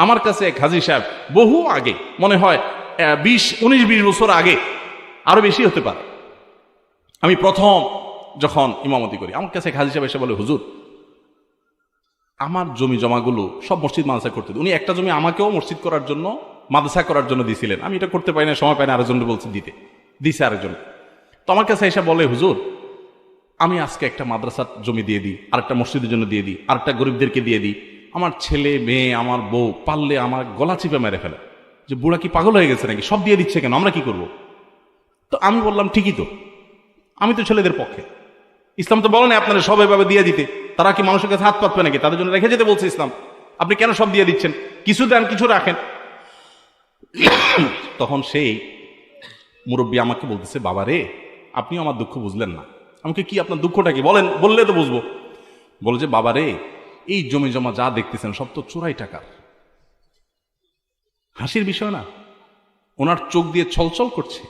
আমার কাছে এক হাজী সাহেব বহু আগে, মনে হয় 19-20 বছর আগে, আরো বেশি হতে পারে, আমি প্রথম যখন ইমামতি করি, আমার কাছে এক হাজী সাহেব এসে বলে, হুজুর আমার জমি জমাগুলো সব মসজিদ মাদ্রাসা করতে দিন। উনি একটা জমি আমাকেও মসজিদ করার জন্য, মাদ্রাসা করার জন্য দিয়েছিলেন। আমি এটা করতে পারি না, সময় পাই না, আরেকজন বলছে দিছে আরেকজন। তো আমার কাছে এসে বলে, হুজুর আমি আজকে একটা মাদ্রাসার জমি দিয়ে দিই, আরেকটা মসজিদের জন্য দিয়ে দিই, আরেকটা গরিবদেরকে দিয়ে দিই। আমার ছেলে মেয়ে আমার বউ পারলে আমার গলা চিপে মেরে ফেলে, যে বুড়া কি পাগল হয়ে গেছে নাকি, সব দিয়ে দিচ্ছে কেন, আমরা কি করব? তো আমি বললাম, ঠিকই তো, আমি তো ছেলেদের পক্ষে, ইসলাম তো বলে না আপনারা সব এভাবে দিয়ে দিতে, তারা কি মানুষের কাছে হাত পাতবে নাকি, তাদের জন্য রেখে যেতে বলছে ইসলাম, আপনি কেন সব দিয়ে দিচ্ছেন, কিছু দেন কিছু রাখেন। তখন সেই মুরব্বী আমাকে বলতেছে, বাবা রে আপনিও আমার দুঃখ বুঝলেন না। আমাকে কি আপনার দুঃখটা কি বলেন, বললে তো বুঝবো। বলে যে, বাবা রে এই জমি জমা যা দেখতেছেন সব তো চোরাই টাকার। হাসির বিষয় না, ওনার চোখ দিয়ে ছলছল করছে,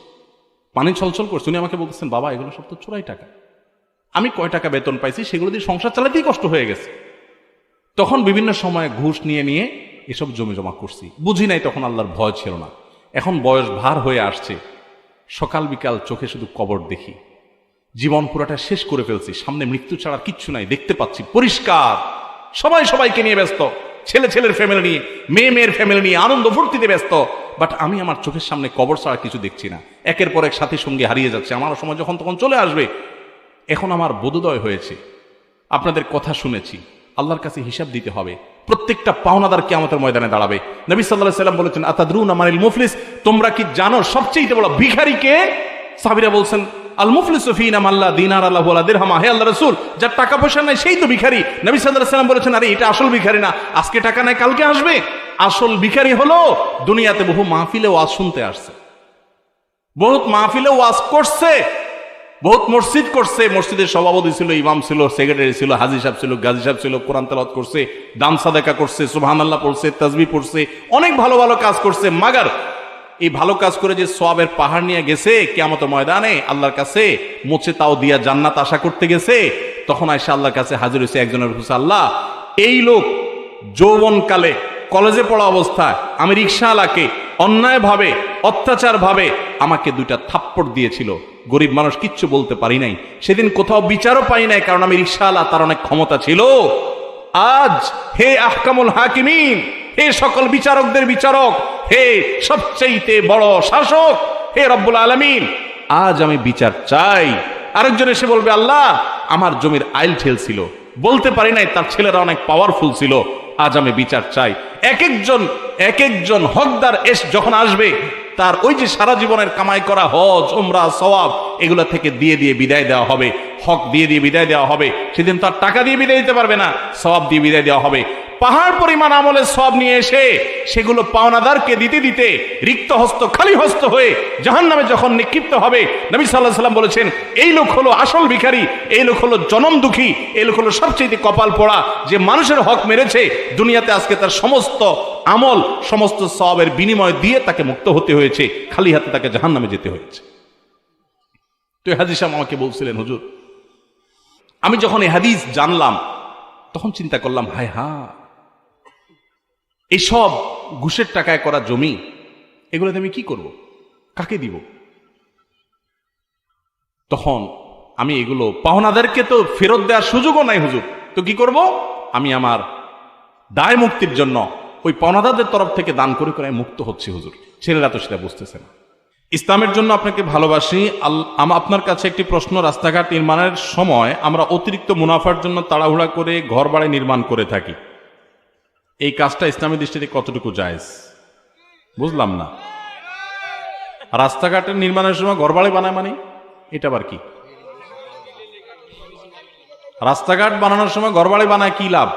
পানি ছলছল করছে। উনি আমাকে বলতেছেন, বাবা এগুলো সব তো চোরাই টাকা, আমি কয় টাকা বেতন পাইছি সেগুলো দিয়ে সংসার চালাতেই কষ্ট হয়ে গেছে। তখন বিভিন্ন সময় ঘুষ নিয়ে নিয়ে এসব জমি জমা করছি, বুঝি নাই তখন আল্লাহর ভয় ছিল না। এখন বয়স ভার হয়ে আসছে, সকাল বিকাল চোখে শুধু কবর দেখি, জীবন পুরাটা শেষ করে ফেলছি, সামনে মৃত্যু ছাড়া কিচ্ছু নাই, দেখতে পাচ্ছি পরিষ্কার, সবাই সবাইকে নিয়ে ব্যস্ত, ছেলে ছেলের ফ্যামিলি নিয়ে, মেয়ে মেয়ের ফ্যামিলি নিয়ে আনন্দ ফুর্তিতে ব্যস্ত, বাট আমি আমার চোখের সামনে কবর ছাড়া কিছু দেখছি না। একের পর এক সাথী সঙ্গে হারিয়ে যাচ্ছে, আমার সময় যখন তখন চলে আসবে। এখন আমার বোধোদয় হয়েছে, আপনাদের কথা শুনেছি, আল্লাহর কাছে হিসাব দিতে হবে, প্রত্যেকটা পাওনাদার কিয়ামতের ময়দানে দাঁড়াবে। নবী সাল্লাল্লাহু আলাইহি সাল্লাম বলেছেন, আতাদরুনা মানিল মুফলিস, তোমরা কি জানো সবচেয়ে বড় ভিখারি কে? সাহাবীরা বলছেন, আল মুফলিসু ফিনা মাল্লা দিনার আল্লাহু ওয়ালা দিরহাম। হে আল্লাহর রাসূল, যার টাকা পয়সা নাই সেই তো ভিখারি। নবী সাল্লাল্লাহু আলাইহি সাল্লাম বলেছেন, আরে এটা আসল ভিখারি না, আজকে টাকা নাই কালকে আসবে। আসল ভিখারি হলো দুনিয়াতে বহু মাহফিলে ওয়াজ শুনতে আসছে, বহুত মাহফিলে ওয়াজ করছে, বহুত মসজিদ করছে, মসজিদের সভাপতি ছিল, ইমাম ছিল, সেক্রেটারি ছিল, হাজী সাহেব ছিল, গাজী সাহেব ছিল, কোরআন তেলাওয়াত করছে, দান সাদাকা করছে, সুবহানাল্লাহ পড়ছে, তাসবিহ পড়ছে, অনেক ভালো ভালো কাজ করছে। মাগার এই ভালো কাজ করে যে সওয়াবের পাহাড় নিয়ে গেছে কিয়ামতের ময়দানে আল্লাহর কাছে মুছে তাও দিয়া জান্নাত আশা করতে গেছে, তখন আয়েশা আল্লাহর কাছে হাজির হয়েছে একজনের কাছে, আল্লাহ এই লোক যৌবনকালে কলেজে পড়া অবস্থায় আমি রিকশাওয়ালাকে অন্যায় ভাবে অত্যাচার ভাবে আমাকে 2টা থাপ্পড় দিয়েছিল, গরিব মানুষ কিচ্ছু বলতে পারি নাই, সেদিন কোথাও বিচারও পাই নাই, কারণ আমি রিকশাওয়ালা, তার অনেক ক্ষমতা ছিল। আজ হে আহকামুল হাকিমিন, হে সকল বিচারকদের বিচারক, হে সবচেয়ে বড় শাসক, হে রব্বুল আলামিন, আজ আমি বিচার চাই। আরেকজন এসে বলবে, আল্লাহ আমার জমির আইল ঠেল ছিল, বলতে পারি নাই, তার ছেলেরা অনেক পাওয়ারফুল ছিল, আজ আমি বিচার চাই। এক একজন হকদার যখন আসবে, তার ওই যে সারা জীবনের কামাই করা হজ উমরা সওয়াব এগুলা থেকে দিয়ে দিয়ে বিদায় দেওয়া হবে, হক দিয়ে দিয়ে বিদায় দেওয়া হবে। সেদিন তার টাকা দিয়ে বিদায় দিতে পারবে না, সওয়াব দিয়ে বিদায় দেওয়া হবে। পাহাড় পরিমাণ আমলের সওয়াব নিয়ে এসে সেগুলো পাওনাদারকে দিতে দিতে রিক্ত হস্ত খালি হস্ত হয়ে জাহান্নামে যখন নিক্ষিপ্ত হবে, নবী সাল্লাল্লাহু আলাইহি সাল্লাম বলেছেন, এই লোক হলো আসল ভিখারি, এই লোক হলো জনম দুঃখী, এই লোক হলো সবচেয়ে কপাল পোড়া, যে মানুষের হক মেরেছে, দুনিয়াতে আজকে তার সমস্ত আমল সমস্ত সওয়াবের বিনিময় দিয়ে তাকে মুক্ত হতে হয়েছে, খালি হাতে তাকে জাহান্নামে যেতে হয়েছে। তো এই হাদিস আমাকে বলছিলেন, হুজুর আমি যখন এই হাদিস জানলাম তখন চিন্তা করলাম, হায় হা, এইসব ঘুষের টাকায় করা জমি এগুলোতে আমি কি করব, কাকে দিব? তখন আমি এগুলো পাওনাদারকে তো ফেরত দেওয়ার সুযোগও নাই হুজুর, তো কি করব? আমি আমার দায় মুক্তির জন্য ওই পাওনাদারদের তরফ থেকে দান করে করে মুক্ত হচ্ছে হুজুর। ছেলেরা তো সেটা বুঝতেছে না। ইসলামের জন্য আপনাকে ভালোবাসি। আপনার কাছে একটি প্রশ্ন, রাস্তাঘাট নির্মাণের সময় আমরা অতিরিক্ত মুনাফার জন্য তাড়াহুড়া করে ঘর বাড়ি নির্মাণ করে থাকি, এই কাজটা ইসলামী দৃষ্টিতে কতটুকু জায়েজ? বুঝলাম না, রাস্তাঘাটের নির্মাণের সময় ঘর বাড়ি বানায় মানে এটা আবার কি? রাস্তাঘাট বানানোর সময় ঘর বাড়ি বানায় কি লাভ?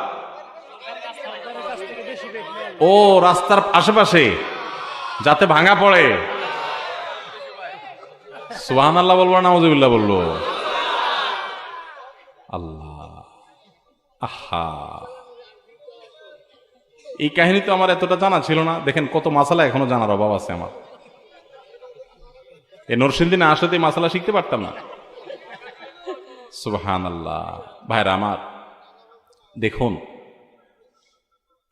ও রাস্তার আশেপাশে যাতে ভাঙা পড়ে। সুবহানাল্লাহ বলবো না নাউযুবিল্লাহ বলবো? আল্লাহ, আহা, এই কাহিনী তো আমার এতটা জানা ছিল না। দেখেন কত মাসালা এখনো জানার অভাব আছে আমার। এই নরসিংদী আসলে এই মাসালা শিখতে পারতাম না। সুবহানাল্লাহ। ভাইরা আমার, দেখুন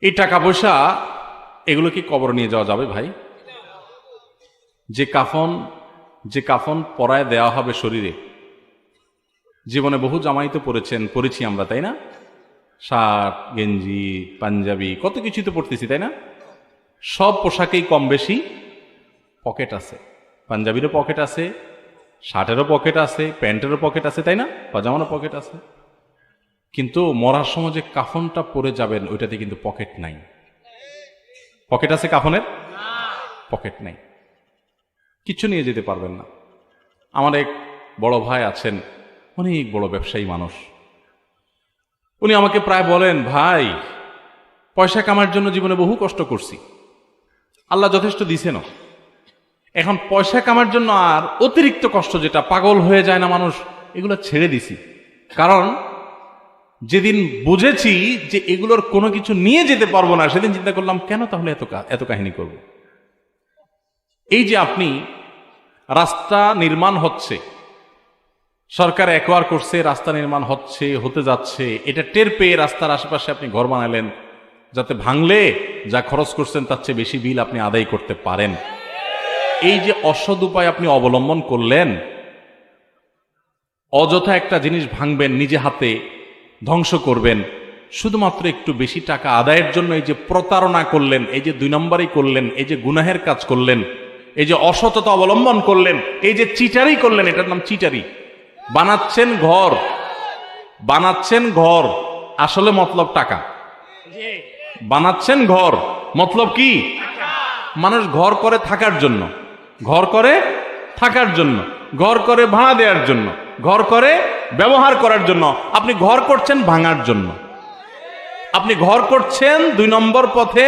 এই টাকা পয়সা এগুলো কি কবর নিয়ে যাওয়া যাবে ভাই? যে কাফন পরায় দেওয়া হবে শরীরে, জীবনে বহু জামাই তো পরেছি আমরা, তাই না? শার্ট, গেঞ্জি, পাঞ্জাবি, কত কিছু তো পরতেছি, তাই না? সব পোশাকেই কম বেশি পকেট আছে। পাঞ্জাবিরও পকেট আছে, শার্টেরও পকেট আছে, প্যান্টেরও পকেট আছে, তাই না? পাজামারও পকেট আছে। কিন্তু মরার সময় যে কাফনটা পরে যাবেন ওইটাতে কিন্তু পকেট নাই। পকেট আছে কাফনের? পকেট নাই, কিছু নিয়ে যেতে পারবেন না। আমার এক বড় ভাই আছেন, অনেক বড় ব্যবসায়ী মানুষ। উনি আমাকে প্রায় বলেন, ভাই পয়সা কামার জন্য জীবনে বহু কষ্ট করছি, আল্লাহ যথেষ্ট দিছেন, এখন পয়সা কামার জন্য আর অতিরিক্ত কষ্ট, যেটা পাগল হয়ে যায় না মানুষ, এগুলো ছেড়ে দিছি। কারণ যেদিন বুঝেছি যে এগুলোর কোনো কিছু নিয়ে যেতে পারবো না, সেদিন চিন্তা করলাম কেন তাহলে এত কাহিনী করব। এই যে আপনি রাস্তা নির্মাণ হচ্ছে, সরকার একোয়ার করছে, রাস্তা নির্মাণ হতে যাচ্ছে, এটা টের পেয়ে রাস্তার আশেপাশে আপনি ঘর বানালেন, যাতে ভাঙলে যা খরচ করছেন তার চেয়ে বেশি বিল আপনি আদায় করতে পারেন। এই যে অসৎ উপায় আপনি অবলম্বন করলেন, অযথা একটা জিনিস ভাঙবেন, নিজে হাতে ধ্বংস করবেন, শুধুমাত্র একটু বেশি টাকা আদায়ের জন্য এই যে প্রতারণা করলেন, এই যে 2 নম্বরই করলেন, এই যে গুনাহের কাজ করলেন, এই যে অসততা অবলম্বন করলেন, এই যে চিটারি করলেন, এটার নাম চিটারি। বানাচ্ছেন ঘর, আসলে মতলব টাকা। বানাচ্ছেন ঘর, মতলব কি? মানুষ ঘর করে থাকার জন্য, ঘর করে ভাড়া দেওয়ার জন্য, ঘর করে ব্যবহার করার জন্য। আপনি ঘর করছেন ভাঙার জন্য, আপনি ঘর করছেন 2 নম্বর পথে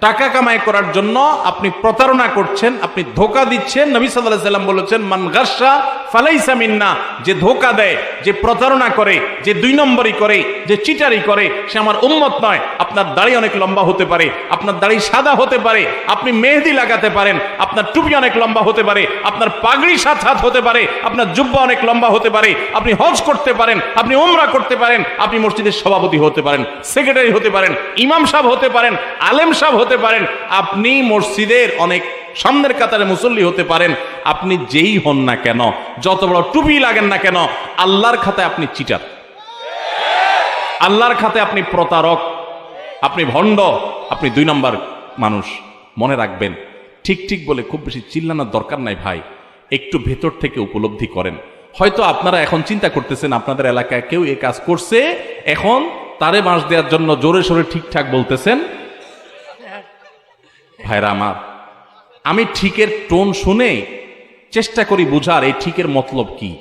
টাকা কামাই করার জন্য। আপনি প্রতারণা করছেন, আপনি ধোকা দিচ্ছেন। নবী সাল্লাল্লাহু আলাইহি ওয়াসাল্লাম বলেছেন, মান গাশশা ফালাইসা মিন্না, যে ধোকা দেয়, যে প্রতারণা করে, যে 2 নম্বরই করে, যে চিটারি করে, সে আমার উম্মত নয়। আপনার দাড়ি অনেক লম্বা হতে পারে, আপনার দাড়ি সাদা হতে পারে, আপনি মেহেদি লাগাতে পারেন, আপনার টুপি অনেক লম্বা হতে পারে, আপনার পাগড়ি 7 হাত হতে পারে, আপনার জুব্বা অনেক লম্বা হতে পারে, আপনি হজ করতে পারেন, আপনি উমরা করতে পারেন, আপনি মসজিদের সভাপতি হতে পারেন, সেক্রেটারি হতে পারেন, ইমাম সাহেব হতে পারেন, আলেম সাহেব হতে পারেন, আপনি মসজিদের অনেক সামনের কাতারে মুসল্লি হতে পারেন। আপনি যেই হন না কেন, যত বড় টুপি লাগেন না কেন, আল্লাহর খাতায় আপনি চিটার, আল্লাহর খাতায় আপনি প্রতারক, আপনি ভণ্ড, আপনি 2 নম্বর মানুষ। মনে রাখবেন, ঠিক বলে খুব বেশি চিল্লানোর দরকার নাই ভাই, একটু ভেতর থেকে উপলব্ধি করেন। হয়তো আপনারা এখন চিন্তা করতেছেন আপনাদের এলাকায় কেউ এই কাজ করছে, এখন তারে বাঁশ দেওয়ার জন্য জোরে সোরে ঠিকঠাক বলতেছেন। ভাইরা আমার, আমি ঠিকের টোন শুনে চেষ্টা করি বুঝার এই ঠিকের মতলব কি।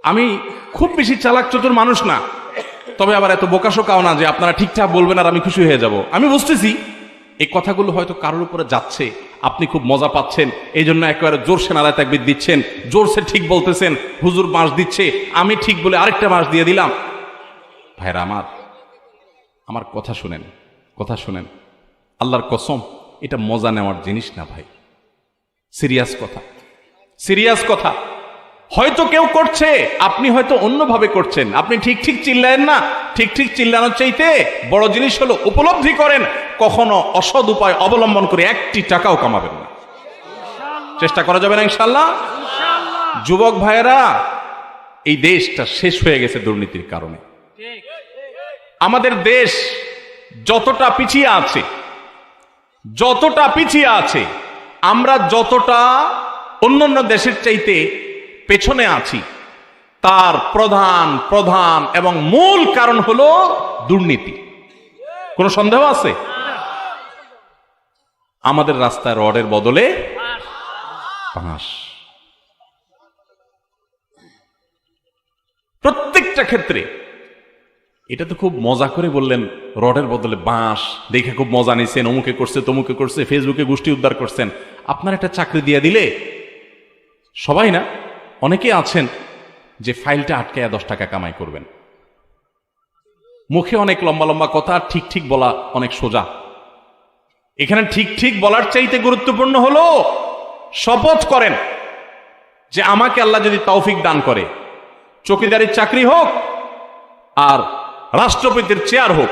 আমি খুব বেশি চালাক চতুর মানুষ না, তবে আবার এত বোকাশোকাও না যে আপনারা ঠিকঠাক বলবেন আর আমি খুশি হয়ে যাব। আমি বুঝতেছি এই কথাগুলো হয়তো কারোর উপরে যাচ্ছে, আপনি খুব মজা পাচ্ছেন, এই জন্য একেবারে জোরসে নারায় তাকবীর দিচ্ছেন, জোরসে ঠিক বলতেছেন, হুজুর বাঁশ দিচ্ছে, আমি ঠিক বলে আরেকটা বাঁশ দিয়ে দিলাম। ভাইরা আমার কথা শুনেন, আল্লাহর কসম, এটা মজা নেওয়ার জিনিস না ভাই, সিরিয়াস কথা। হয়তো কেউ করছে, আপনি হয়তো অন্যভাবে করছেন, আপনি ঠিক চিল্লায়েন না। ঠিক চিল্লানোর চাইতে বড় জিনিস হলো উপলব্ধি করেন, কখনো অসৎ উপায় অবলম্বন করে 1টি টাকাও কামাবেন না। চেষ্টা করা যাবে না ইনশাআল্লাহ। যুবক ভাইয়েরা, এই দেশটা শেষ হয়ে গেছে দুর্নীতির কারণে। আমাদের দেশ যতটা পিছিয়ে আছে, আমরা যতটা অন্যান্য দেশের চাইতে পেছনে আছি, তার প্রধান এবং মূল কারণ হলো দুর্নীতি। কোনো সন্দেহ আছে? আমাদের রাস্তায় রডের বদলে বাঁশ, প্রত্যেকটা ক্ষেত্রে। এটা তো খুব মজা করে বললেন, রডের বদলে বাঁশ, দেখে খুব মজা নিছেন, অমুকে করছে তমুকে করছে, ফেসবুকে গোষ্ঠী উদ্ধার করছেন। আপনার একটা চাকরি দিয়ে দিলে, সবাই না, অনেকে আছেন যে ফাইলটা আটকায়া 10 টাকা কামাই করবেন। মুখে অনেক লম্বা কথা, ঠিক বলা অনেক সোজা। এখানে ঠিক বলার চাইতে গুরুত্বপূর্ণ হলো শপথ করেন যে আমাকে আল্লাহ যদি তৌফিক দান করে, চৌকিদারির চাকরি হোক আর রাষ্ট্রপতির চেয়ার হোক,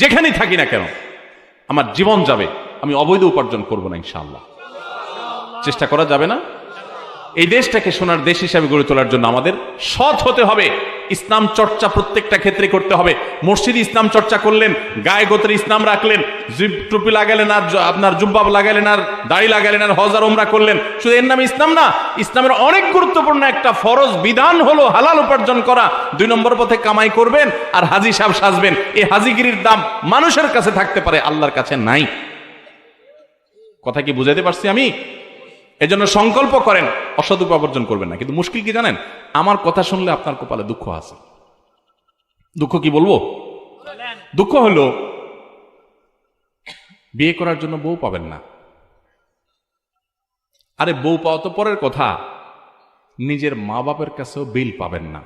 যেখানেই থাকি না কেন, আমার জীবন যাবে, আমি অবৈধ উপার্জন করব না ইনশাআল্লাহ। চেষ্টা করা যাবে না? এই দেশটাকে সোনার দেশ হিসাবে গড়ে তোলার জন্য আমাদের সৎ হতে হবে। ইসলাম চর্চা প্রত্যেকটা ক্ষেত্রে করতে হবে। মসজিদে ইসলাম চর্চা করলেন, গায়ে গোত্রে ইসলাম রাখলেন, টুপি লাগালেন আর আপনার জুব্বা লাগালেন আর দাড়ি লাগালেন আর হজ আর ওমরা করলেন, শুধু এর নামে ইসলাম না। ইসলামের অনেক গুরুত্বপূর্ণ একটা ফরজ বিধান হলো হালাল উপার্জন করা। 2 নম্বর পথে কামাই করবেন আর হাজি সাহেব সাজবেন। এই হাজিগিরির দাম মানুষের কাছে থাকতে পারে, আল্লাহর কাছে নাই। কথা কি বুঝাতে পারছি আমি? এজন্য সংকল্প করেন অসৎ উপার্জন করবেন না। কিন্তু মুশকিল কি জানেন? আমার কথা শুনলে আপনার কপালে দুঃখ আছে। দুঃখ কি বলবো? দুঃখ হলো বিয়ে করার জন্য বউ পাবেন না। আরে বউ পাওয়া তো পরের কথা, নিজের মা বাপের কাছেও বিল পাবেন না।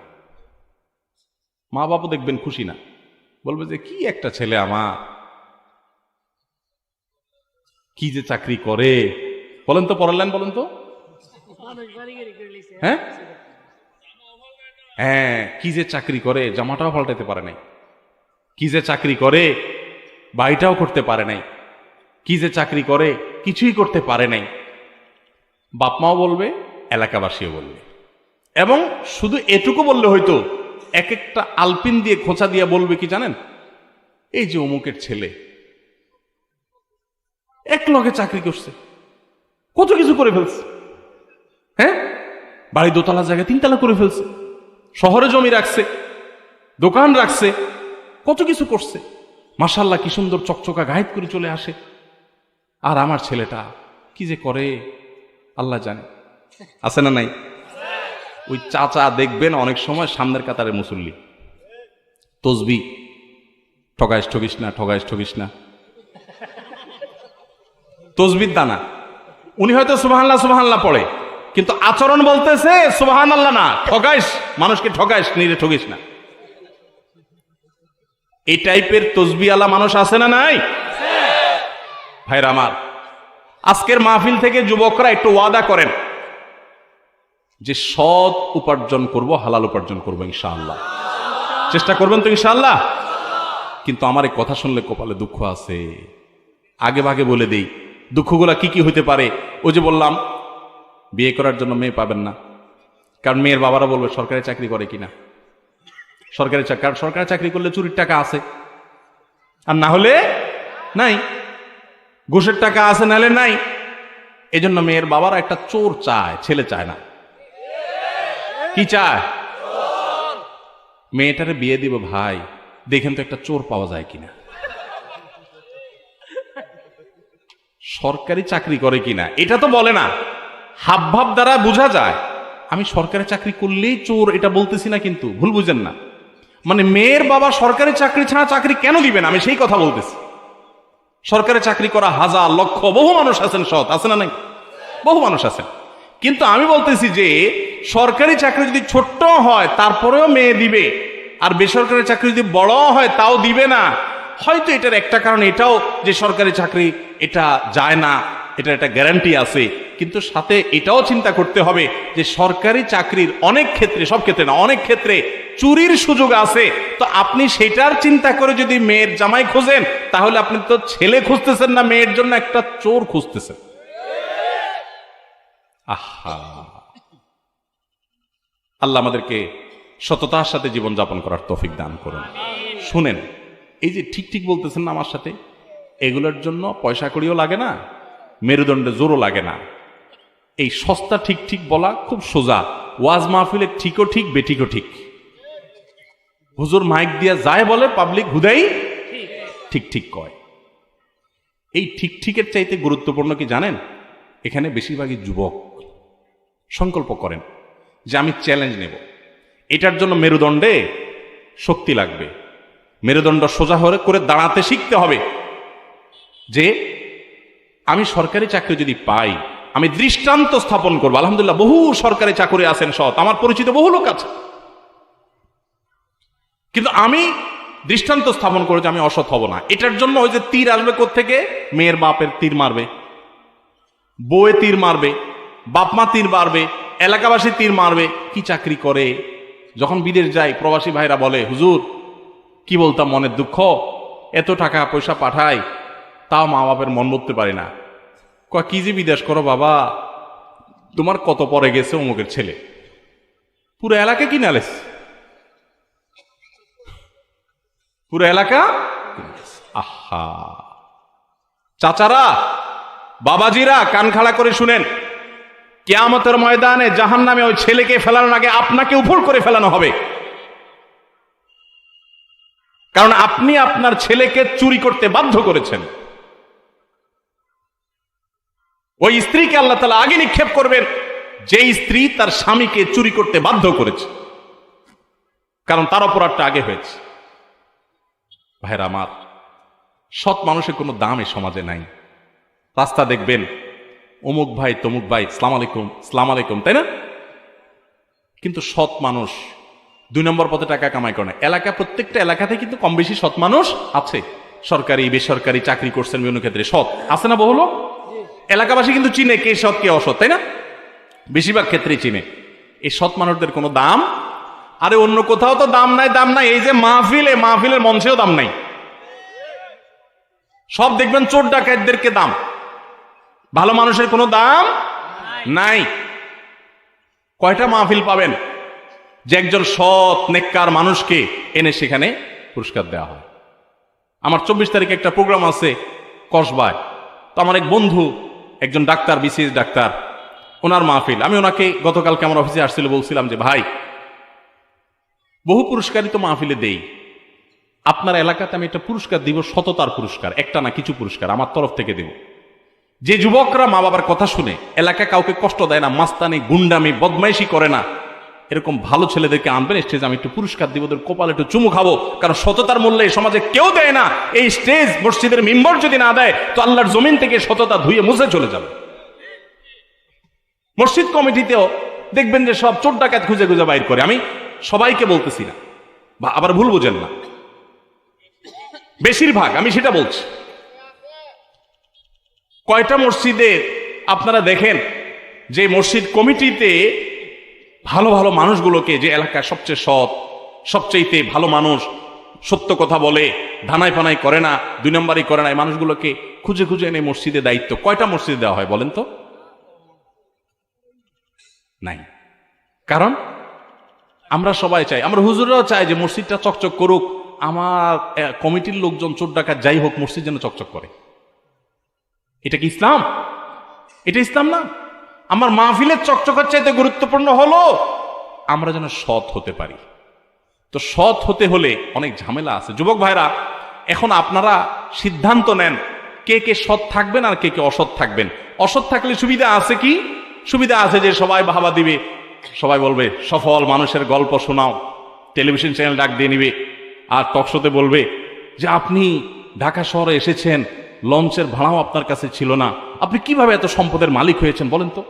মা বাপও দেখবেন খুশি না, বলবে যে কি একটা ছেলে আমার, কি যে চাকরি করে। বলেন তো, পড়ালেন বলেন তো। হ্যাঁ হ্যাঁ, কি যে চাকরি করে, জামাটাও পাল্টাতে পারে নাই। কি যে চাকরি করে, বাড়িটাও করতে পারে নাই। কি যে চাকরি করে, কিছুই করতে পারে নাই। বাপ মাও বলবে, এলাকাবাসীও বলবে। এবং শুধু এটুকু বললে হয়তো, এক একটা আলপিন দিয়ে খোঁচা দিয়ে বলবে কি জানেন, এই যে অমুকের ছেলে এক লগে চাকরি করছে, কত কিছু করে ফেলছে। হ্যাঁ, বাড়ি 2 তলা জায়গায় 3 তলা করে ফেলছে, শহরে জমি রাখছে, দোকান রাখছে, কত কিছু করছে। মাশাআল্লাহ, কি সুন্দর চকচকা গায়েব করে চলে আসে। আর আমার ছেলেটা কি যে করে আল্লাহ জানে। আছে না নাই? ওই চাচা দেখবেন অনেক সময় সামনের কাতারে মুসল্লি, তসবি, ঠগাইস ঠগিস না, ঠগাইস ঠগিস না, তসবির দানা। উনি হয়তো সুবহানাল্লাহ সুবহানাল্লাহ পড়ে, কিন্তু আচরণ বলতেছে সুবহানাল্লাহ না, ঠগাইস, মানুষকে ঠগাইস, নিজে ঠগিস না। এই টাইপের তসবিওয়ালা মানুষ আছে না নাই? ভাইরা আমার, আজকের মাহফিল থেকে যুবকরা একটু ওয়াদা করেন যে সৎ উপার্জন করব, হালাল উপার্জন করব ইনশাআল্লাহ। চেষ্টা করবেন তো ইনশাআল্লাহ? কিন্তু আমার এই কথা শুনলে কপালে দুঃখ আছে। আগে ভাগে বলে দেই দুঃখগুলা কি কি হইতে পারে। ওই যে বললাম, বিয়ে করার জন্য মেয়ে পাবেন না, কারণ মেয়ের বাবারা বলবে সরকারি চাকরি করে কিনা। কারণ সরকারি চাকরি করলে চুরির টাকা আছে, আর না হলে নাই। ঘুষের টাকা আছে, নাহলে নাই। এজন্য মেয়ের বাবারা একটা চোর চায়, ছেলে চায় না। কি চায়? মেয়েটারে বিয়ে দিব ভাই, দেখেন তো একটা চোর পাওয়া যায় কিনা, সরকারি চাকরি করে কিনা। এটা তো বলে না, হাবভাব দ্বারা বোঝা যায়। আমি সরকারি চাকরি করলেই চোর এটা বলতেছি না, কিন্তু ভুল বুঝেন না। মানে মেয়ের বাবা সরকারি চাকরি ছাড়া চাকরি কেন দিবেন, আমি সেই কথা বলতেছি। সরকারি চাকরি করা হাজার লক্ষ বহু মানুষ আছেন, সৎ আছে না নাই? বহু মানুষ আছেন। কিন্তু আমি বলতেছি যে সরকারি চাকরি যদি ছোট্ট হয় তারপরেও মেয়ে দিবে, আর বেসরকারি চাকরি যদি বড় হয় তাও দিবে না। হয়তো এটার একটা কারণ এটাও যে সরকারি চাকরি এটা যায় না, এটা একটা গ্যারান্টি আছে। কিন্তু সাথে এটাও চিন্তা করতে হবে যে সরকারি চাকরির অনেক ক্ষেত্রে, সব ক্ষেত্রে না, অনেক ক্ষেত্রে চুরির সুযোগ আছে। তো আপনি সেটার চিন্তা করে যদি মেয়ের জামাই খোঁজেন, তাহলে আপনি তো ছেলে খুঁজতেছেন না, মেয়ের জন্য একটা চোর খুঁজতেছেন। আহা, আল্লাহ আমাদেরকে সততার সাথে জীবন যাপন করার তৌফিক দান করুন। শুনেন, এই যে ঠিক ঠিক বলতেছেন না আমার সাথে, এগুলোর জন্য পয়সা কড়িও লাগে না, মেরুদণ্ডে জোরও লাগে না। এই সস্তা ঠিক ঠিক বলা খুব সোজা। ওয়াজ মাহফিলে ঠিকও ঠিক, বেঠিকও ঠিক। হুজুর মাইক দিয়া যায় বলে, পাবলিক হুদাই ঠিক ঠিক কয়। এই ঠিক ঠিকের চাইতে গুরুত্বপূর্ণ কি জানেন? এখানে বেশিরভাগই যুবক। সংকল্প করেন যে আমি চ্যালেঞ্জ নেব। এটার জন্য মেরুদণ্ডে শক্তি লাগবে, মেরুদণ্ড সোজা করে দাঁড়াতে শিখতে হবে। যে আমি সরকারি চাকরি যদি পাই, আমি দৃষ্টান্ত স্থাপন করবো। আলহামদুলিল্লাহ, বহু সরকারি চাকরি আছেন সৎ, আমার পরিচিত বহু লোক আছে। কিন্তু আমি দৃষ্টান্ত স্থাপন করে যে আমি অসৎ হব না। এটার জন্য ওই যে তীর আসবে কোত্থেকে? মেয়ের বাপের তীর মারবে, বউয়ে তীর মারবে, বাপ মা তীর মারবে, এলাকাবাসী তীর মারবে। কি চাকরি করে? যখন বিদেশ যাই প্রবাসী ভাইরা বলে, হুজুর কি বলতাম, মনের দুঃখ, এত টাকা পয়সা পাঠাই, তাও মা বাপের মন বলতে পারি না। কি যে বিদেশ করো বাবা, তোমার কত পরে গেছে অমুকের ছেলে, পুরো এলাকা কিনে আলেস, পুরো এলাকা। আহা, চাচারা, বাবাজিরা, কান খাড়া করে শুনেন, কিয়ামতের ময়দানে জাহান্নামে ওই ছেলেকে ফেলানোর আগে আপনাকে উপর করে ফেলানো হবে। কারণ আপনি আপনার ছেলেকে চুরি করতে বাধ্য করেছেন। ওই স্ত্রীকে আল্লাহ তাআলা আগে নিক্ষেপ করবেন যে স্ত্রী তার স্বামীকে চুরি করতে বাধ্য করেছে, কারণ তার অপরাধটা আগে হয়েছে। ভাইরা আমার, সৎ মানুষের কোনো দাম এই সমাজে নাই। রাস্তা দেখবেন অমুক ভাই তমুক ভাই, সালাম আলাইকুম সালাম আলাইকুম, তাই না? কিন্তু সৎ মানুষ 2 নম্বর পথে টাকা কামাই করে না। প্রত্যেকটা এলাকাতে কিন্তু কম বেশি সৎ মানুষ আছে। সরকারি বেসরকারি চাকরি করছেন বিভিন্ন ক্ষেত্রে সৎ আছে না? বহু লোক এলাকাবাসী কিন্তু চিনে কে সৎ কে অসৎ, তাই না? বেশিরভাগ ক্ষেত্রেই চিনে। এই সৎ মানুষদের কোনো দাম, আরে অন্য কোথাও তো দাম নাই, দাম নাই। এই যে মাহফিলের মঞ্চেও দাম নাই। সব দেখবেন চোর ডাকাতদেরকে দাম, ভালো মানুষের কোনো দাম নাই। কয়টা মাহফিল পাবেন যে একজন সৎ নেককার মানুষকে এনে সেখানে পুরস্কার দেওয়া হয়? আমার 24 তারিখে একটা প্রোগ্রাম আছে কসবায়। তো আমার এক বন্ধু, একজন ডাক্তার, বিসিএস ডাক্তার, ওনার মাহফিল। আমি ওনাকে গতকালকে আমার অফিসে আসছিল, বলছিলাম যে ভাই, বহু পুরস্কারই তো মাহফিলে দেই, আপনার এলাকাতে আমি একটা পুরস্কার দিব, সততার পুরস্কার, একটা না কিছু পুরস্কার আমার তরফ থেকে দেব। যে যুবকরা মা বাবার কথা শুনে এলাকা কাউকে কষ্ট দেয় না, মাস্তানি গুন্ডামি বদমাইশি করে না, এরকম ভালো ছেলেদেরকে আনবেন স্টেজে, আমি একটু পুরস্কার দিব, ওদের কপালে একটু চুমু খাবো। কারণ সততার মূল্যে এই সমাজে কেউ দেয় না। এই স্টেজ মসজিদের মিম্বর যদি না দেয় তো আল্লাহর জমিন থেকে সততা ধুয়ে মুছে চলে যাবে। মসজিদ কমিটিতেও দেখবেন যে সব চোর ডাকাত খুঁজে খুঁজে বাইর করে। আমি সবাইকে বলতেছি না, বা আবার ভুল বুঝেন না, বেশিরভাগ আমি সেটা বলছি। কয়টা মসজিদে আপনারা দেখেন যে মসজিদ কমিটিতে ভালো ভালো মানুষগুলোকে, যে এলাকায় সবচেয়ে সৎ, সবচেয়ে ভালো মানুষ, সত্য কথা বলে, ধানাই ফানাই করে না, 2 নম্বরই করে না, এই মানুষগুলোকে খুঁজে খুঁজে এনে মসজিদে দায়িত্ব কয়টা মসজিদে দেওয়া হয় বলেন তো? নাই। কারণ আমরা সবাই চাই, আমরা হুজুররাও চাই যে মসজিদটা চকচক করুক, আমার কমিটির লোকজন চোর ডাকাত যাই হোক মসজিদ যেন চকচক করে। এটা কি ইসলাম? এটা ইসলাম না। আমার মাহফিলের চকচকের চাইতে গুরুত্বপূর্ণ হলো আমরা যেন সৎ হতে পারি। তো সৎ হতে হলে অনেক ঝামেলা আছে। যুবক ভাইরা, এখন আপনারা সিদ্ধান্ত নেন কে কে সৎ থাকবেন আর কে কে অসৎ থাকবেন। অসৎ থাকলে সুবিধা আছে কি? সুবিধা আছে যে সবাই বাহাবা দিবে, সবাই বলবে সফল মানুষের গল্প শোনাও, টেলিভিশন চ্যানেল ডাক দিয়ে নিবে, আর টকশোতে বলবে যে আপনি ঢাকা শহরে এসেছেন, লঞ্চের ভাড়াও আপনার কাছে ছিল না, আপনি কিভাবে এত সম্পদের মালিক হয়েছেন বলেন তো?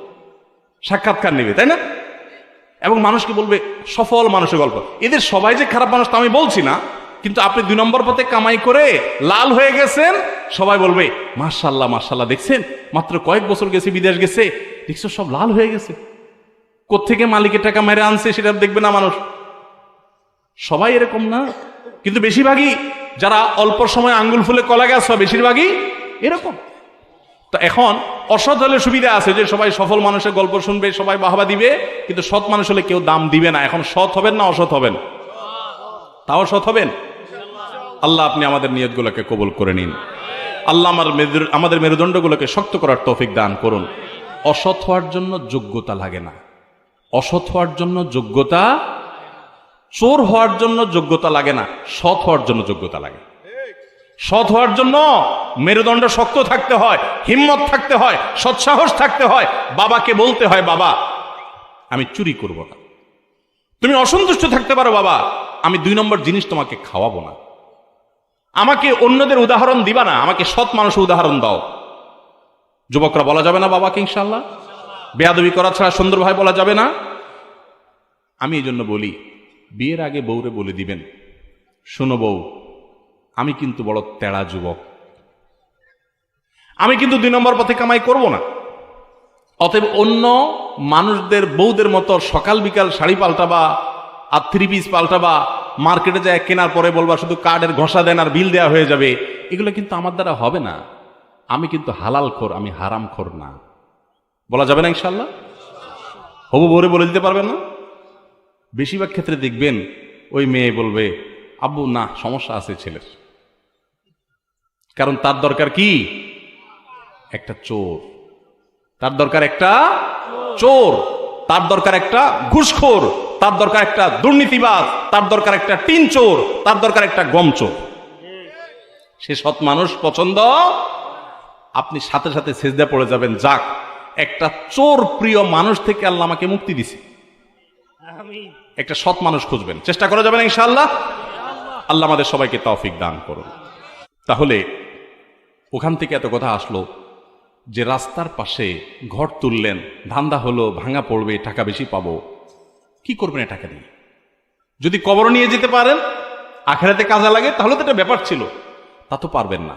সাক্ষাৎকার নেবে, তাই না? এবং মানুষকে বলবে সফল মানুষের গল্প। এদের সবাই যে খারাপ মানুষ তা আমি বলছি না, কিন্তু আপনি 2 নম্বর পথে কামাই করে লাল হয়ে গেছেন, সবাই বলবে মাশাআল্লাহ মাশাআল্লাহ, দেখছেন মাত্র কয়েক বছর গেছে, বিদেশ গেছে, দেখছো সব লাল হয়ে গেছে। কোত্থেকে মালিকের টাকা মেরে আনছে সেটা দেখবে না মানুষ। সবাই এরকম না, কিন্তু বেশিরভাগই যারা অল্প সময় আঙ্গুল ফুলে কলা গাছ হয়, বেশিরভাগই এরকম। তো এখন অসৎ হলে সুবিধা আছে যে সবাই সফল মানুষের গল্প শুনবে, সবাই বাহবা দিবে, কিন্তু সৎ মানুষ হলে কেউ দাম দিবে না। এখন সৎ হবেন না অসৎ হবেন? তাও সৎ হবেন। আল্লাহ আপনি আমাদের নিয়তগুলোকে কবুল করে নিন। আল্লাহ আমাদের মেরুদণ্ডগুলোকে শক্ত করার তৌফিক দান করুন। অসৎ হওয়ার জন্য যোগ্যতা লাগে না, অসৎ হওয়ার জন্য যোগ্যতা, চোর হওয়ার জন্য যোগ্যতা লাগে না, সৎ হওয়ার জন্য যোগ্যতা লাগে। সৎ হওয়ার জন্য মেরুদণ্ড শক্ত থাকতে হয়, হিম্মত থাকতে হয়, সৎসাহস থাকতে হয়। বাবাকে বলতে হয় বাবা আমি চুরি করব না। তুমি অসন্তুষ্ট থাকতে পারো বাবা, আমি 2 নম্বর জিনিস তোমাকে খাওয়াবো না। আমাকে অন্যদের উদাহরণ দিবা না, আমাকে সৎ মানুষের উদাহরণ দাও। যুবকরা বলা যাবে না বাবাকে ইনশাআল্লাহ? বেয়াদবি করা ছাড়া সুন্দর ভাই বলা যাবে না। আমি এই জন্য বলি, বিয়ের আগে বউরে বলে দিবেন, শোনো বউ, আমি কিন্তু বড় তেড়া যুবক, আমি কিন্তু 2 নম্বর পথে কামাই করব না। অতএব অন্য মানুষদের বউদের মতো সকাল বিকাল শাড়ি পাল্টাবা আর 3 পিস পাল্টাবা, মার্কেটে যায় কেনার পরে বলবা শুধু কার্ডের ঘষা দেন আর বিল দেওয়া হয়ে যাবে, এগুলো কিন্তু আমার দ্বারা হবে না। আমি কিন্তু হালাল খোর, আমি হারাম খোর না। বলা যাবে না ইনশাল্লাহ? হবু বউরে বলে দিতে পারবেন না? বেশিরভাগ ক্ষেত্রে দেখবেন ওই মেয়ে বলবে, আব্বু না, সমস্যা আছে ছেলের, কারণ তার দরকার কি? একটা চোর। তার দরকার একটা চোর, তার দরকার একটা ঘুষখোর, তার দরকার একটা দুর্নীতিবাজ, তার দরকার একটা টিন চোর, তার দরকার একটা গম চোর। সে সৎ মানুষ পছন্দ। আপনি সাথে সাথে সেজদা পড়ে যাবেন, যাক একটা চোর প্রিয় মানুষ থেকে আল্লাহ আমাকে মুক্তি দিছে। একটা সৎ মানুষ খুঁজবেন, চেষ্টা করা যাবে না ইনশাআল্লাহ? আল্লাহ আমাদের সবাইকে তৌফিক দান করুন। তাহলে ওখান থেকে এত কথা আসলো যে রাস্তার পাশে ঘর তুললেন, ধান্দা হলো ভাঙা পড়বে, টাকা বেশি পাবো। কি করবেন এ টাকা দিয়ে? যদি কবর নিয়ে যেতে পারেন, আখেরাতে কাজে লাগে, তাহলে তো একটা ব্যাপার ছিল। তা তো পারবেন না।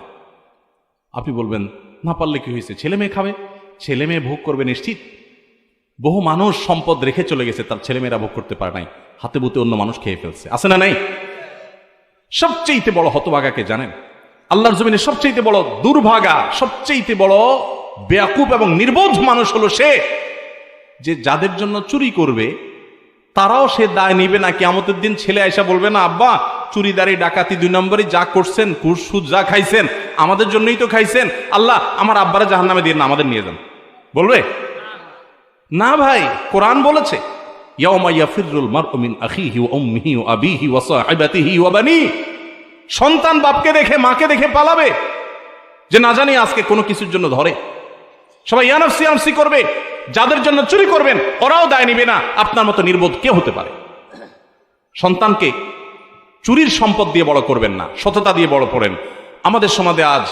আপনি বলবেন না পারলে কি হয়েছে, ছেলে মেয়ে খাবে, ছেলে মেয়ে ভোগ করবে নিশ্চিত। বহু মানুষ সম্পদ রেখে চলে গেছে, তার ছেলেমেয়েরা ভোগ করতে পারে নাই, হাতে বুতে অন্য মানুষ খেয়ে ফেলছে, আছে না নাই? সবচেয়ে বড় হতভাগাকে জানেন? আল্লাহর জমিনে সবচেয়ে বড় দুর্ভাগা, সবচেয়ে বড় বেয়াকুব এবং নির্বোধ মানুষ হলো সে, যে যাদের জন্য চুরি করবে তারাও সে দায় নিবে না। কিয়ামতের দিন ছেলে আয়সা বলবে না, আব্বা চুরিদারি ডাকাতি 2 নম্বরই যা করছেন, ঘুষ সুদ যা খাইছেন আমাদের জন্যই তো খাইছেন, আল্লাহ আমার আব্বারে জাহান্নামে দিয়ে না, আমাদের নিয়ে যান। বলবে না ভাই, কোরআন বলেছে ইয়াউমা ইয়াফিরুল মারউ মিন আখিহি ওয়া উম্মিহি ওয়া আবিহি ওয়া সাহিবাতিহি ওয়া বানি। সন্তান বাপকে দেখে মাকে দেখে পালাবে, যে না জানি আজকে কোনো কিছুর জন্য ধরে। সবাই ইয়ানফসি ইয়ানফসি করবে। যাদের জন্য চুরি করবেন ওরাও দায় নিবে না। আপনার মতো নির্বোধ কে হতে পারে? সন্তানকে চুরির সম্পদ দিয়ে বড় করবেন না, সততা দিয়ে বড় করেন। আমাদের সমাজে আজ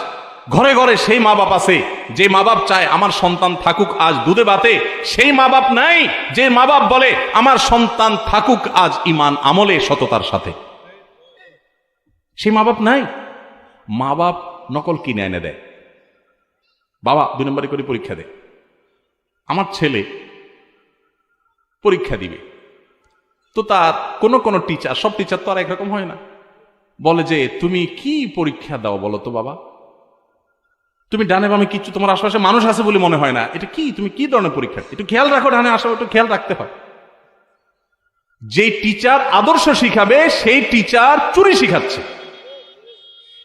ঘরে ঘরে সেই মা বাপ আছে যে মা বাপ চায় আমার সন্তান থাকুক আজ দুধে ভাতে, সেই মা বাপ নাই যে মা বাপ বলে আমার সন্তান থাকুক আজ ঈমান আমলে সততার সাথে। সেই মা বাপ নাই। মা বাপ নকল কিনে এনে দেয়, বাবা 2 নম্বরে করে পরীক্ষা দেয়। আমার ছেলে পরীক্ষা দিবে, তো তার কোনো টিচার, সব টিচার তো আর একরকম হয় না, বলে যে তুমি কি পরীক্ষা দাও বলো তো বাবা, তুমি ডানে বামে কিচ্ছু, তোমার আশেপাশে মানুষ আছে বলে মনে হয় না, এটা কি, তুমি কি ধরনের পরীক্ষা, একটু খেয়াল রাখো, ডানে আসো, একটু খেয়াল রাখতে হয়। যে টিচার আদর্শ শিখাবে সেই টিচার চুরি শিখাচ্ছে।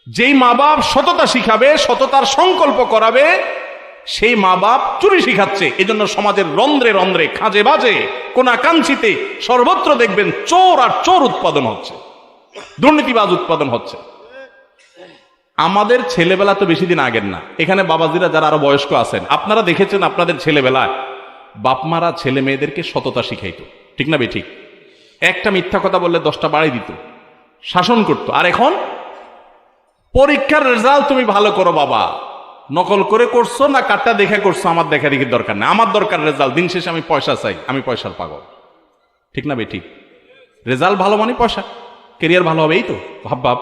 যেই মা বাপ সততা শিখাবে, সততার সংকল্প করাবে, সেই মা বাপ চুরি শিখাচ্ছে। এজন্য সমাজের রন্ধ্রে রন্ধ্রে, খাঁজে বাজে, কোনাকাঞ্চিতে সর্বত্র দেখবেন চোর আর চোর উৎপাদন হচ্ছে, দুর্নীতিবাজ উৎপাদন হচ্ছে। আমাদের ছেলেবেলা তো বেশি দিন আগের না, এখানে বাবাজিরা যারা আরো বয়স্ক আছেন আপনারা দেখেছেন আপনাদের ছেলেবেলায় বাপমারা ছেলে মেয়েদেরকে সততা শিখাইতো, ঠিক না বেঠিক? একটা মিথ্যা কথা বললে 10টা বাড়াই দিত, শাসন করত। আর এখন পরীক্ষার রেজাল্ট তুমি ভালো করো বাবা, নকল করে করছো না কাটটা দেখে করছো, আমার দেখা দেখির দরকার নেই, আমার দরকার রেজাল্ট। দিন শেষে আমি পয়সা চাই, আমি পয়সার পাগল, ঠিক না বেঠিক? রেজাল্ট ভালো মানে পয়সা, কেরিয়ার ভালো হবে, এই তো ভাব।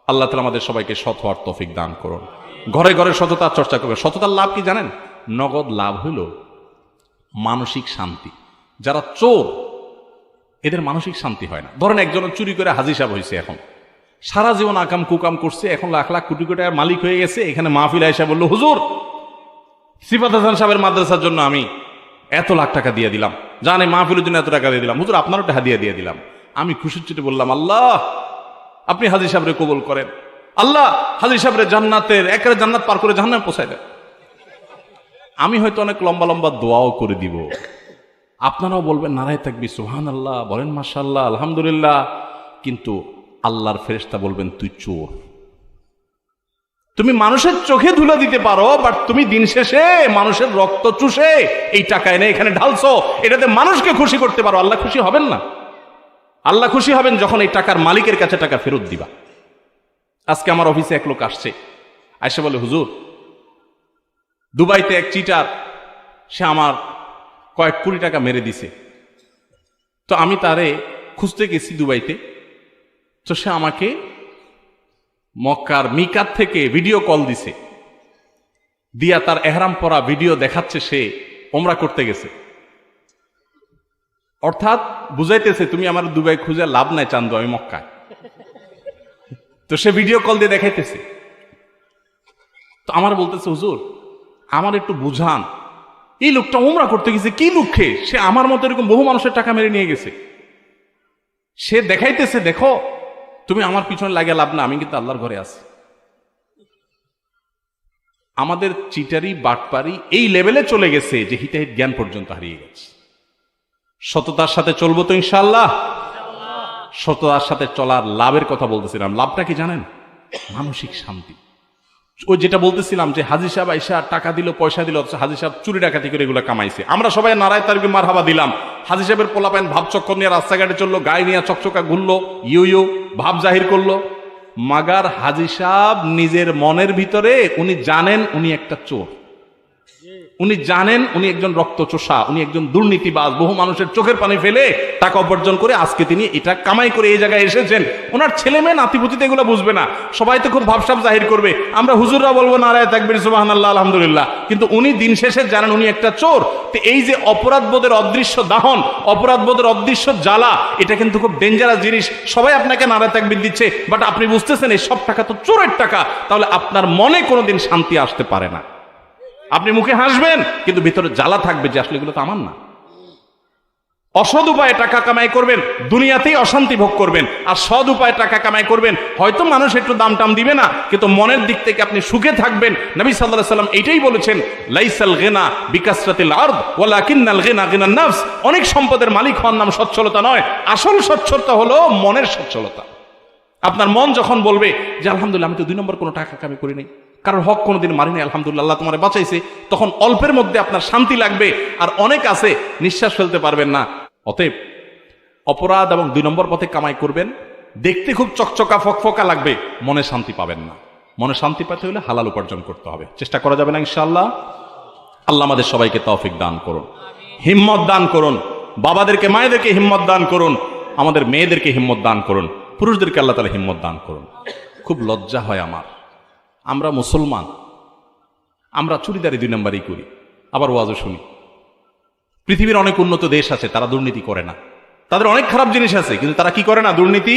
আল্লাহ তাআলা আমাদের সবাইকে সৎ হওয়ার তৌফিক দান করুন। ঘরে ঘরে সততার চর্চা করবে। সততার লাভ কি জানেন? নগদ লাভ হইল মানসিক শান্তি। যারা চোর এদের মানসিক শান্তি হয় না। ধরেন একজন চুরি করে হাজী সাহেব হয়েছে, এখন সারা জীবন আকাম কুকাম করছে, এখন লাখ লাখ কোটি কোটি টাকার মালিক হয়ে গেছে। এখানে মাহফিল আয়েশা বলল, হুজুর সিফাত হাসান সাহেবের মাদ্রাসার জন্য আমি এত লাখ টাকা দিয়ে দিলাম, জানে মাহফিলের জন্য এত টাকা দিয়ে দিলাম, হুজুর আপনারও একটা হাদিয়া দিয়ে দিলাম। আমি খুশির চুটে বললাম, আল্লাহ আপনি হাজী সাহেবরে কবুল করেন, আল্লাহ হাজী সাহেবরে জান্নাতের একেবারে জান্নাত পার করে জাহান্নামে পৌঁছায় দেন। আমি হয়তো অনেক লম্বা লম্বা দোয়াও করে দিব, আপনারাও বলবেন নারায়ে তাকবীর, সুবহানাল্লাহ, বলেন মাশাআল্লাহ, আলহামদুলিল্লাহ, কিন্তু আল্লাহর ফেরেশতা বলবেন তুই চোর। তুমি মানুষের চোখে ধুলো দিতে পারো, বাট তুমি দিন শেষে মানুষের রক্ত চুষে এই টাকা এনে এখানে ঢালছো, এটাতে মানুষকে খুশি করতে পারো, আল্লাহ খুশি হবেন না? আল্লাহ খুশি হবেন যখন এই টাকার মালিকের কাছে টাকা ফেরত দিবা। আজকে আমার অফিসে এক লোক আসছে, আয়সা বলে, হুজুর দুবাইতে এক চিটার, সে আমার কয়েক কোটি টাকা মেরে দিছে, তো আমি তারে খুঁজতে গেছি দুবাইতে, তো সে আমাকে মক্কার মিকাত থেকে ভিডিও কল দিছে, দিয়া তার এহরাম পরা ভিডিও দেখাচ্ছে সে ওমরা করতে গেছে। অর্থাৎ বুঝাইতেছে তুমি আমার দুবাই খুঁজে লাভ নাই, চান্দু আমি মক্কায়। তো সে ভিডিও কল দিয়ে দেখাইতেছে। তো আমার বলতেছে হুজুর আমার একটু বুঝান, এই লোকটা উমরা করতে গেছে কি লক্ষ্যে, সে আমার মতো এরকম বহু মানুষের টাকা মেরে নিয়ে গেছে। সে দেখাইতেছে দেখো তুমি আমার পিছনে লাগিয়ে লাভ না, আমি কিন্তু আল্লাহর ঘরে আছি। আমাদের চিটারি বাটপারি এই লেভেলে চলে গেছে যে হিতাহিত জ্ঞান পর্যন্ত হারিয়ে গেছে। সততার সাথে চলবো তো ইনশাআল্লাহ। সততার সাথে চলার লাভের কথা বলতেছিলাম। লাভটা কি জানেন? মানসিক শান্তি। ওই যেটা বলতেছিলাম যে হাজী সাহেব আইসা টাকা দিল, পয়সা দিল, হাজী সাহেব চুরি ডাকাতি করে এগুলো কামাইছে। আমরা সবাই নারায় তারবি মারহাবা দিলাম। হাজী সাহেবের পোলাপাইন ভাব চক্কর নিয়ে রাস্তাঘাটে চললো, গায়ে নিয়ে চকচকা ঘুরলো, ইউ ভাব জাহির করলো। মাগার হাজী সাহেব নিজের মনের ভিতরে উনি জানেন উনি একটা চোর, উনি জানেন উনি একজন রক্তচোষা, উনি একজন দুর্নীতিবাজ, বহু মানুষের চোখের পানি ফেলে টাকা উপার্জন করে আজকে তিনি এটা কামাই করে এই জায়গায় এসেছেন। ওনার ছেলে মেয়ে নাতিপুতিতে এগুলো বুঝবে না, সবাই তো খুব ভাবসাব জাহির করবে, আমরা হুজুররা বলবো নারায়ে তাকবীর সুবহানাল্লাহ আলহামদুলিল্লাহ, কিন্তু উনি দিন শেষে জানেন উনি একটা চোর। তো এই যে অপরাধবোধের অদৃশ্য দাহন, অপরাধবোধের অদৃশ্য জ্বালা, এটা কিন্তু খুব ডেঞ্জারাস জিনিস। সবাই আপনাকে নারায়ে তাকবীর দিচ্ছে, বাট আপনি বুঝতেছেন এই সব টাকা তো চোরের টাকা, তাহলে আপনার মনে কোনোদিন শান্তি আসতে পারে না। আপনি মুখে হাসবেন কিন্তু ভিতরে জ্বালা থাকবে যে আসলে এগুলো তো আমার না। অসৎ উপায়ে টাকা কামাই করবেন, দুনিয়াতেই অশান্তি ভোগ করবেন, আর সৎ উপায়ে টাকা কামাই করবেন, হয়তো মানুষ একটু দাম টাম দিবে না, কিন্তু মনের দিক থেকে আপনি সুখে থাকবেন। নবী সাল্লাল্লাহু আলাইহি সাল্লাম এইটাই বলেছেন, লাইসাল গিনা বিকাসরাতিল আরদ ওয়ালাকিন্নাল গিনা গিনান নাফস। অনেক সম্পদের মালিক হওয়ার নাম সচ্ছলতা নয়, আসল সচ্ছলতা হলো মনের সচ্ছলতা। আপনার মন যখন বলবে যে আলহামদুলিল্লাহ আমি তো 2 নম্বর কোনো টাকা কামাই করি নাই, কারোর হক কোনোদিন মারি নাই, আলহামদুলিল্লাহ আল্লাহ তোমার বাঁচাইছে, তখন অল্পের মধ্যে আপনার শান্তি লাগবে। আর অনেক আছে নিঃশ্বাস ফেলতে পারবেন না। অতএব অপরাধ এবং 2 নম্বর পথে কামাই করবেন, দেখতে খুব চকচকা ফকফকা লাগবে, মনে শান্তি পাবেন না। মনে শান্তি পেতে হলে হালাল উপার্জন করতে হবে, চেষ্টা করা যাবে না ইনশাআল্লাহ। আল্লাহ আমাদের সবাইকে তৌফিক দান করুন, হিম্মত দান করুন, বাবাদেরকে মায়েদেরকে হিম্মত দান করুন, আমাদের মেয়েদেরকে হিম্মত দান করুন, পুরুষদেরকে আল্লাহ তাআলা হিম্মত দান করুন। খুব লজ্জা হয় আমার, আমরা মুসলমান, আমরা চুরিদারি 2 নম্বরই করি, আবার ওয়াজও শুনি। পৃথিবীর অনেক উন্নত দেশ আছে, তারা দুর্নীতি করে না, তাদের অনেক খারাপ জিনিস আছে, কিন্তু তারা কি করে না? দুর্নীতি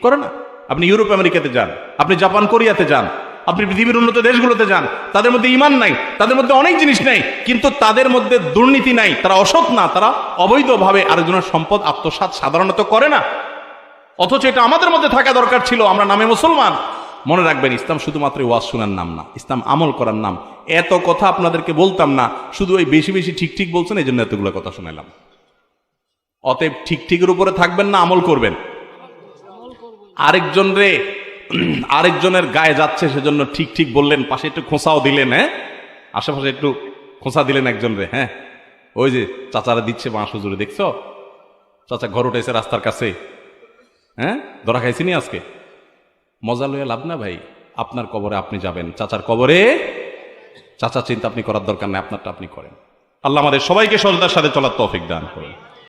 করে না। আপনি ইউরোপ আমেরিকাতে যান, আপনি জাপান কোরিয়াতে যান, আপনি পৃথিবীর উন্নত দেশগুলোতে যান, তাদের মধ্যে ঈমান নাই, তাদের মধ্যে অনেক জিনিস নাই, কিন্তু তাদের মধ্যে দুর্নীতি নাই, তারা অসৎ না, তারা অবৈধভাবে আরেকজনের সম্পদ আত্মসাৎ সাধারণত করে না। অথচ এটা আমাদের মধ্যে থাকা দরকার ছিল, আমরা নামে মুসলমান। মনে রাখবেন, ইসলাম শুধুমাত্র ওয়াজ শোনার নাম না, ইসলাম আমল করার নাম। এত কথা আপনাদেরকে বলতাম না, শুধু ওই বেশি বেশি ঠিক ঠিক বলছেন, এই জন্য এতগুলো কথা শোনালাম। অতএব ঠিক ঠিকের উপরে থাকবেন না, আমল করবেন। আরেকজনের গায়ে যাচ্ছে সেজন্য ঠিক ঠিক বললেন, পাশে একটু খোঁচাও দিলেন, হ্যাঁ আশেপাশে একটু খোঁচা দিলেন একজনরে, হ্যাঁ ওই যে চাচারা দিচ্ছে বাঁশ হুজুরে, দেখছো চাচা ঘর উঠেছে রাস্তার কাছে, হ্যাঁ ধরা খাইছিনি আজকে। মজা লইয়া লাভ না ভাই, আপনার কবরে আপনি যাবেন, চাচার কবরে চাচা চিন্তা আপনি করার দরকার নেই, আপনারটা আপনি করেন। আল্লাহ আমাদের সবাইকে সজদার সাথে চলার তৌফিক দান করেন।